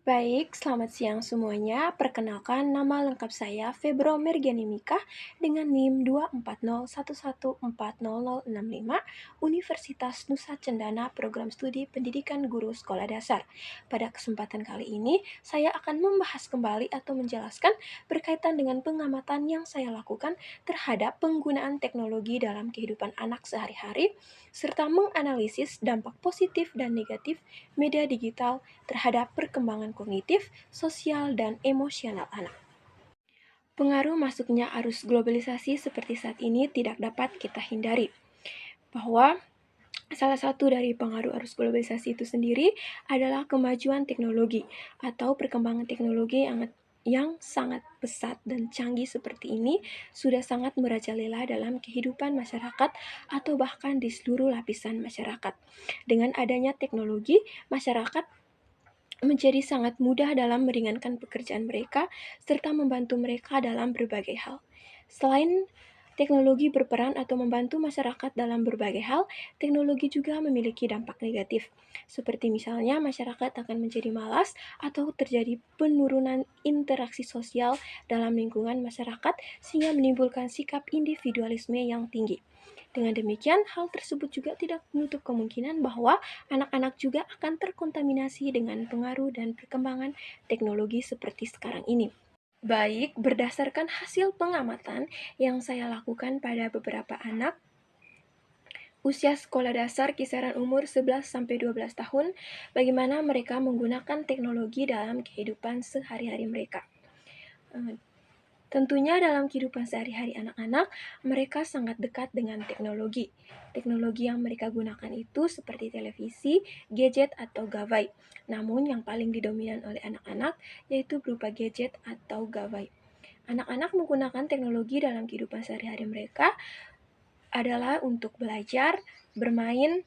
Baik, selamat siang semuanya. Perkenalkan, nama lengkap saya Febro Mergianimika dengan NIM 24011400065 Universitas Nusa Cendana Program Studi Pendidikan Guru Sekolah Dasar. Pada kesempatan kali ini, saya akan membahas kembali atau menjelaskan berkaitan dengan pengamatan yang saya lakukan terhadap penggunaan teknologi dalam kehidupan anak sehari-hari, serta menganalisis dampak positif dan negatif media digital terhadap perkembangan kognitif, sosial, dan emosional anak. Pengaruh masuknya arus globalisasi seperti saat ini tidak dapat kita hindari, bahwa salah satu dari pengaruh arus globalisasi itu sendiri adalah kemajuan teknologi atau perkembangan teknologi yang sangat pesat dan canggih seperti ini sudah sangat merajalela dalam kehidupan masyarakat atau bahkan di seluruh lapisan masyarakat. Dengan adanya teknologi, masyarakat menjadi sangat mudah dalam meringankan pekerjaan mereka serta membantu mereka dalam berbagai hal. Selain teknologi berperan atau membantu masyarakat dalam berbagai hal, teknologi juga memiliki dampak negatif. Seperti misalnya masyarakat akan menjadi malas atau terjadi penurunan interaksi sosial dalam lingkungan masyarakat sehingga menimbulkan sikap individualisme yang tinggi. Dengan demikian, hal tersebut juga tidak menutup kemungkinan bahwa anak-anak juga akan terkontaminasi dengan pengaruh dan perkembangan teknologi seperti sekarang ini. Baik, berdasarkan hasil pengamatan yang saya lakukan pada beberapa anak usia sekolah dasar kisaran umur 11-12 tahun, bagaimana mereka menggunakan teknologi dalam kehidupan sehari-hari mereka. Tentunya dalam kehidupan sehari-hari anak-anak, mereka sangat dekat dengan teknologi. Teknologi yang mereka gunakan itu seperti televisi, gadget, atau gawai. Namun yang paling didominan oleh anak-anak yaitu berupa gadget atau gawai. Anak-anak menggunakan teknologi dalam kehidupan sehari-hari mereka adalah untuk belajar, bermain,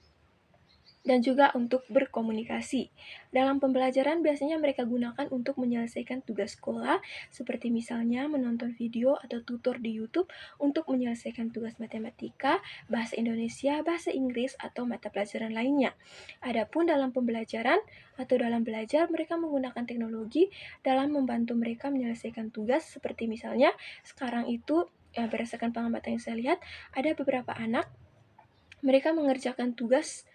dan juga untuk berkomunikasi. Dalam pembelajaran biasanya mereka gunakan untuk menyelesaikan tugas sekolah, seperti misalnya menonton video atau tutor di YouTube untuk menyelesaikan tugas matematika, bahasa Indonesia, bahasa Inggris, atau mata pelajaran lainnya. Adapun dalam pembelajaran atau dalam belajar, mereka menggunakan teknologi dalam membantu mereka menyelesaikan tugas, seperti misalnya sekarang itu berdasarkan pengamatan yang saya lihat, ada beberapa anak mereka mengerjakan tugas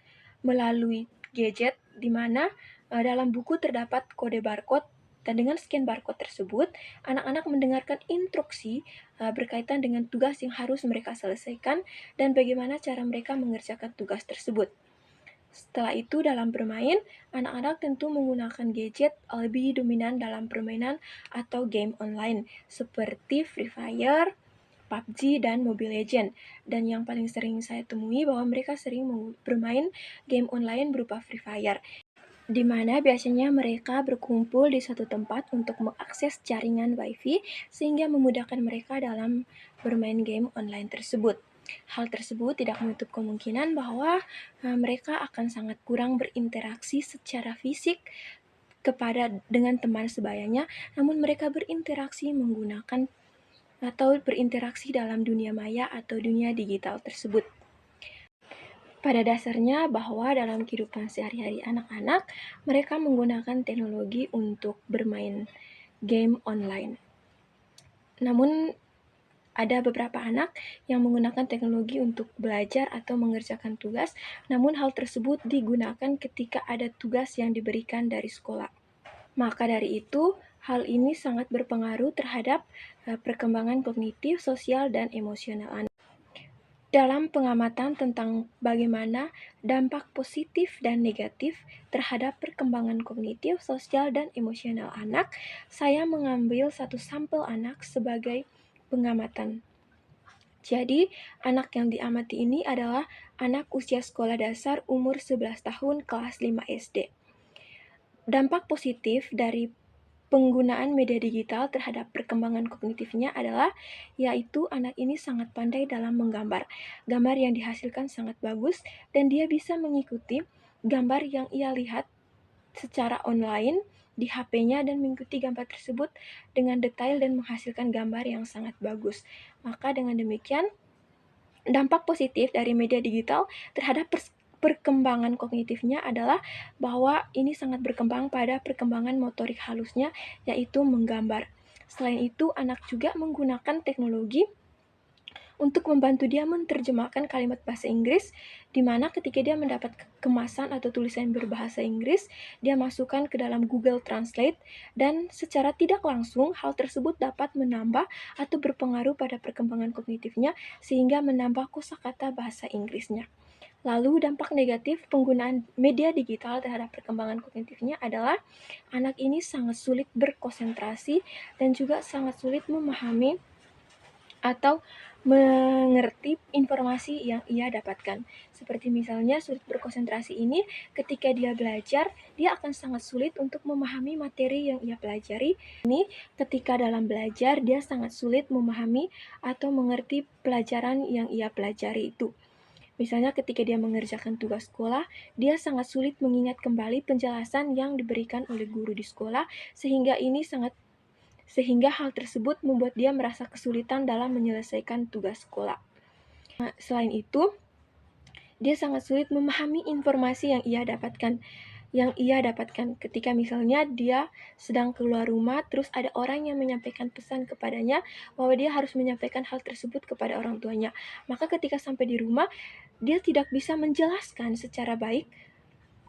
melalui gadget di mana dalam buku terdapat kode barcode dan dengan scan barcode tersebut, anak-anak mendengarkan instruksi berkaitan dengan tugas yang harus mereka selesaikan dan bagaimana cara mereka mengerjakan tugas tersebut. Setelah itu dalam bermain, anak-anak tentu menggunakan gadget lebih dominan dalam permainan atau game online seperti Free Fire, PUBG, dan Mobile Legends. Dan yang paling sering saya temui bahwa mereka sering bermain game online berupa Free Fire, di mana biasanya mereka berkumpul di satu tempat untuk mengakses jaringan WiFi sehingga memudahkan mereka dalam bermain game online tersebut. Hal tersebut tidak menutup kemungkinan bahwa mereka akan sangat kurang berinteraksi secara fisik dengan teman sebayanya, namun mereka berinteraksi menggunakan atau berinteraksi dalam dunia maya atau dunia digital tersebut. Pada dasarnya bahwa dalam kehidupan sehari-hari anak-anak, mereka menggunakan teknologi untuk bermain game online. Namun ada beberapa anak yang menggunakan teknologi untuk belajar atau mengerjakan tugas, namun hal tersebut digunakan ketika ada tugas yang diberikan dari sekolah. Maka dari itu, hal ini sangat berpengaruh terhadap perkembangan kognitif, sosial, dan emosional anak. Dalam pengamatan tentang bagaimana dampak positif dan negatif terhadap perkembangan kognitif, sosial, dan emosional anak, saya mengambil satu sampel anak sebagai pengamatan. Jadi, anak yang diamati ini adalah anak usia sekolah dasar umur 11 tahun kelas 5 SD. Dampak positif dari penggunaan media digital terhadap perkembangan kognitifnya adalah yaitu anak ini sangat pandai dalam menggambar. Gambar yang dihasilkan sangat bagus dan dia bisa mengikuti gambar yang ia lihat secara online di HP-nya dan mengikuti gambar tersebut dengan detail dan menghasilkan gambar yang sangat bagus. Maka dengan demikian, dampak positif dari media digital terhadap perkembangan kognitifnya adalah bahwa ini sangat berkembang pada perkembangan motorik halusnya, yaitu menggambar. Selain itu, anak juga menggunakan teknologi untuk membantu dia menerjemahkan kalimat bahasa Inggris, di mana ketika dia mendapat kemasan atau tulisan berbahasa Inggris, dia masukkan ke dalam Google Translate, dan secara tidak langsung hal tersebut dapat menambah atau berpengaruh pada perkembangan kognitifnya, sehingga menambah kosakata bahasa Inggrisnya. Lalu dampak negatif penggunaan media digital terhadap perkembangan kognitifnya adalah anak ini sangat sulit berkonsentrasi dan juga sangat sulit memahami atau mengerti informasi yang ia dapatkan. Seperti misalnya sulit berkonsentrasi ini, ketika dia belajar, dia akan sangat sulit untuk memahami materi yang ia pelajari. Ini ketika dalam belajar, dia sangat sulit memahami atau mengerti pelajaran yang ia pelajari itu. Misalnya ketika dia mengerjakan tugas sekolah, dia sangat sulit mengingat kembali penjelasan yang diberikan oleh guru di sekolah, sehingga hal tersebut membuat dia merasa kesulitan dalam menyelesaikan tugas sekolah. Selain itu, dia sangat sulit memahami informasi yang ia dapatkan ketika misalnya dia sedang keluar rumah, terus ada orang yang menyampaikan pesan kepadanya bahwa dia harus menyampaikan hal tersebut kepada orang tuanya. Maka ketika sampai di rumah, dia tidak bisa menjelaskan secara baik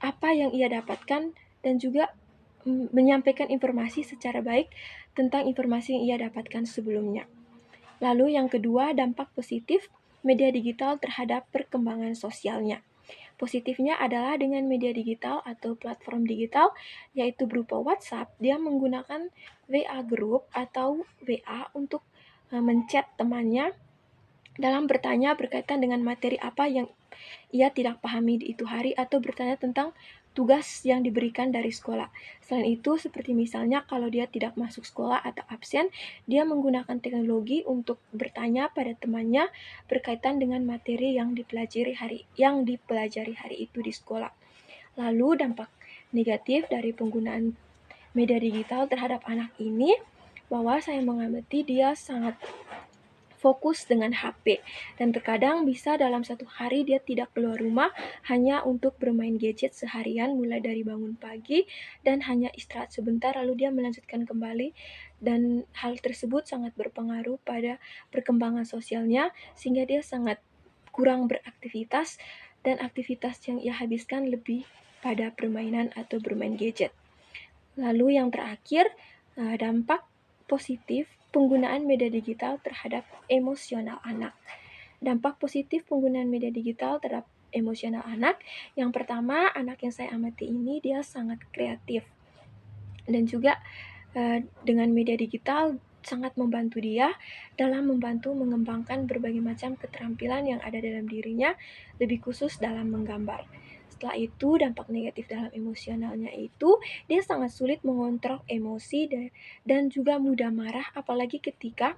apa yang ia dapatkan dan juga menyampaikan informasi secara baik tentang informasi yang ia dapatkan sebelumnya. Lalu yang kedua, dampak positif media digital terhadap perkembangan sosialnya. Positifnya adalah dengan media digital atau platform digital, yaitu berupa WhatsApp, dia menggunakan WA Group atau WA untuk menchat temannya dalam bertanya berkaitan dengan materi apa yang ia tidak pahami di itu hari atau bertanya tentang tugas yang diberikan dari sekolah. Selain itu, seperti misalnya kalau dia tidak masuk sekolah atau absen, dia menggunakan teknologi untuk bertanya pada temannya berkaitan dengan materi yang dipelajari hari itu di sekolah. Lalu dampak negatif dari penggunaan media digital terhadap anak ini, bahwa saya mengamati dia sangat fokus dengan HP, dan terkadang bisa dalam satu hari dia tidak keluar rumah hanya untuk bermain gadget seharian, mulai dari bangun pagi dan hanya istirahat sebentar lalu dia melanjutkan kembali, dan hal tersebut sangat berpengaruh pada perkembangan sosialnya sehingga dia sangat kurang beraktivitas, dan aktivitas yang ia habiskan lebih pada permainan atau bermain gadget. Lalu yang terakhir, dampak positif penggunaan media digital terhadap emosional anak. Dampak positif penggunaan media digital terhadap emosional anak, yang pertama, anak yang saya amati ini dia sangat kreatif. Dan juga dengan media digital sangat membantu dia dalam membantu mengembangkan berbagai macam keterampilan yang ada dalam dirinya, lebih khusus dalam menggambar. Setelah itu, dampak negatif dalam emosionalnya itu, dia sangat sulit mengontrol emosi dan juga mudah marah, apalagi ketika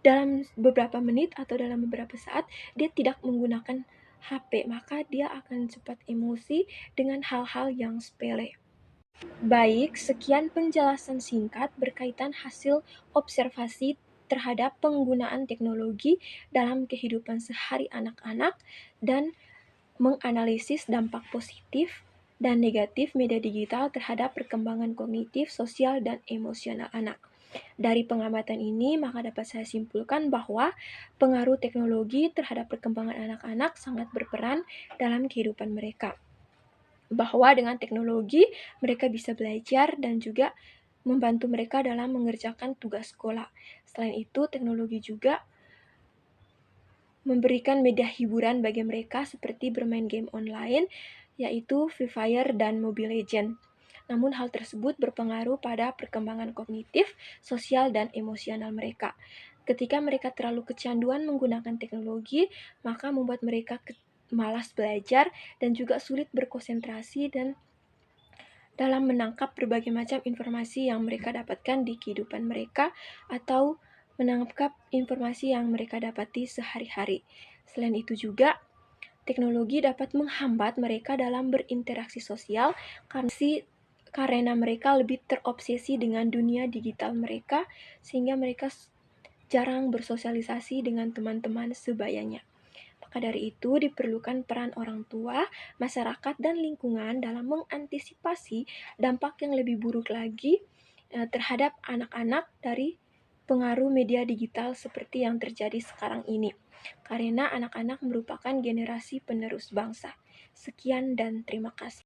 dalam beberapa menit atau dalam beberapa saat dia tidak menggunakan HP, maka dia akan cepat emosi dengan hal-hal yang sepele. Baik, sekian penjelasan singkat berkaitan hasil observasi terhadap penggunaan teknologi dalam kehidupan sehari anak-anak dan menganalisis dampak positif dan negatif media digital terhadap perkembangan kognitif, sosial, dan emosional anak. Dari pengamatan ini, maka dapat saya simpulkan bahwa pengaruh teknologi terhadap perkembangan anak-anak sangat berperan dalam kehidupan mereka. Bahwa dengan teknologi, mereka bisa belajar dan juga membantu mereka dalam mengerjakan tugas sekolah. Selain itu, teknologi juga memberikan media hiburan bagi mereka seperti bermain game online, yaitu Free Fire dan Mobile Legends. Namun hal tersebut berpengaruh pada perkembangan kognitif, sosial, dan emosional mereka. Ketika mereka terlalu kecanduan menggunakan teknologi, maka membuat mereka malas belajar dan juga sulit berkonsentrasi dan dalam menangkap berbagai macam informasi yang mereka dapatkan di kehidupan mereka atau menangkap informasi yang mereka dapati sehari-hari. Selain itu juga, teknologi dapat menghambat mereka dalam berinteraksi sosial karena mereka lebih terobsesi dengan dunia digital mereka, sehingga mereka jarang bersosialisasi dengan teman-teman sebayanya. Maka dari itu, diperlukan peran orang tua, masyarakat, dan lingkungan dalam mengantisipasi dampak yang lebih buruk lagi terhadap anak-anak dari pengaruh media digital seperti yang terjadi sekarang ini. Karena anak-anak merupakan generasi penerus bangsa. Sekian dan terima kasih.